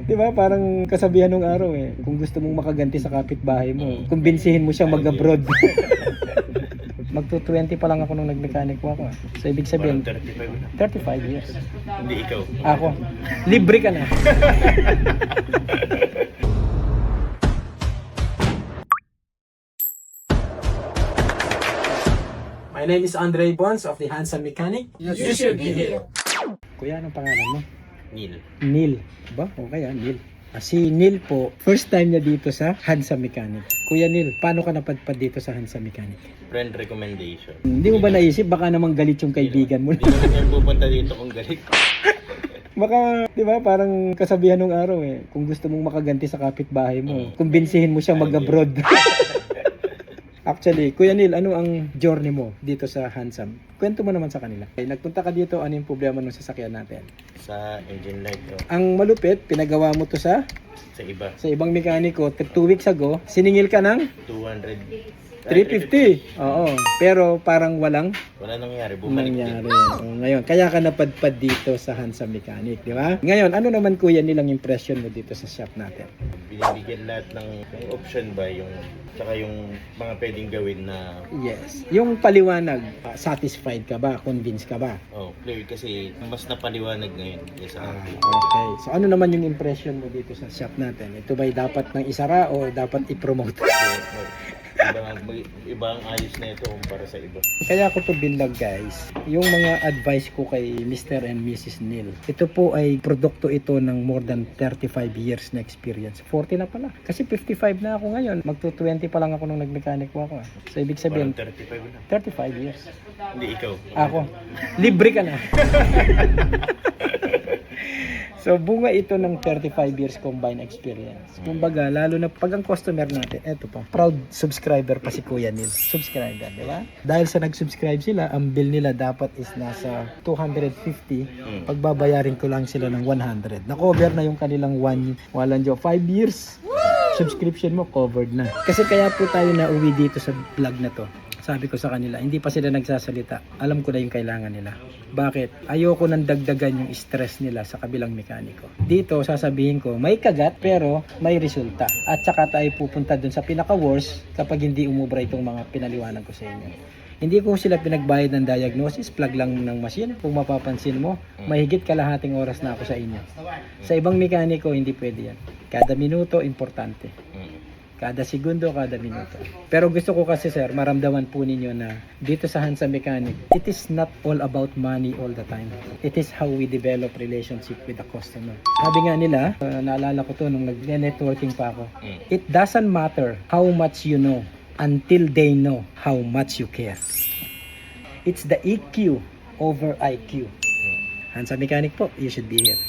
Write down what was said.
Di ba? Parang kasabihan ng araw eh. Kung gusto mong makaganti sa kapitbahay mo, kumbinsihin mo siya mag-abroad. Magto-20 pa lang ako nung nag-mechanic ko ako. So, ibig sabihin, 35 na. 35 years. Hindi ikaw. Ako. Libre ka na. My name is Andre Bonds of the Handsome Mechanic. You should be here. Kuya, anong pangalan mo? Neil. Neil. Ba? Okay Neil. Si Neil po, first time niya dito sa Handsome Mechanic. Kuya Neil, paano ka napadpad dito sa Handsome Mechanic? Friend recommendation. Hindi mo ba naisip, baka namang galit yung kaibigan mo? Hindi naman yan pupunta dito kung galit. Baka, di ba, parang kasabihan ng araw eh. Kung gusto mong makaganti sa kapitbahay mo, kumbinsihin mo siya mag-abroad. Actually, Kuya Neil, ano ang journey mo dito sa Handsome? Kwento mo naman sa kanila. Nagpunta ka dito, ano yung problema ng sasakyan natin? Sa engine light ko. Ang malupit, pinagawa mo to sa Sa iba. ibang mekaniko 2 weeks ago, siningil ka ng 200. 350. Oo. Pero parang walang Wala nangyari. Bumalik din. nangyari. Ngayon, kaya ka napadpad dito sa Handsome Mechanic, di ba? Ngayon, ano naman kuya nilang impression mo dito sa shop natin? Binibigyan lahat ng option ba yung tsaka yung mga pwedeng gawin na Yes. Yung paliwanag, satisfied ka ba? Convinced ka ba? clear kasi mas napaliwanag ngayon kaysa dati. Okay. So, ano naman yung impression mo dito sa shop natin? Ito ba'y dapat nang isara o dapat i-promote? Ibang ayos na ito kumpara sa iba. Kaya ako to binlog guys, yung mga advice ko kay Mr. and Mrs. Neil. Ito po ay produkto ito ng more than 35 years na experience. 40 na pala. Kasi 55 na ako ngayon. Magto-20 pa lang ako nung nag-mechanic ko ako. So ibig sabihin, Parang 35 na. 35 years. Hindi ikaw. Ako. Libre ka na. So bunga ito ng 35 years combined experience. Kumbaga, lalo na pag ang customer natin, eto pa, proud subscriber pa si Kuya Neil. Subscriber, di ba? Dahil sa nag-subscribe sila, ang bill nila dapat is nasa 250. Pagbabayarin ko lang sila ng 100. Na-cover na yung kanilang 5 years. Subscription mo, covered na. Kasi kaya po tayo nauwi dito sa vlog na to. Sabi ko sa kanila, hindi pa sila nagsasalita. Alam ko na yung kailangan nila. Bakit? Ayoko nang dagdagan yung stress nila sa kabilang mekaniko. Dito, sasabihin ko, may kagat pero may resulta. At saka tayo pupunta dun sa pinaka-worst kapag hindi umubra itong mga pinaliwanag ko sa inyo. Hindi ko sila pinagbayad ng diagnosis, plug lang ng machine. Kung mapapansin mo, mahigit kalahating oras na ako sa inyo. Sa ibang mekaniko, hindi pwede yan. Kada minuto, importante. Kada segundo, kada minuto. Pero gusto ko kasi sir, maramdaman po ninyo na dito sa Handsome Mechanic, it is not all about money all the time. It is how we develop relationship with the customer. Sabi nga nila, naalala ko to nung nag-networking pa ako, it doesn't matter how much you know until they know how much you care. It's the EQ over IQ. Handsome Mechanic po, you should be here.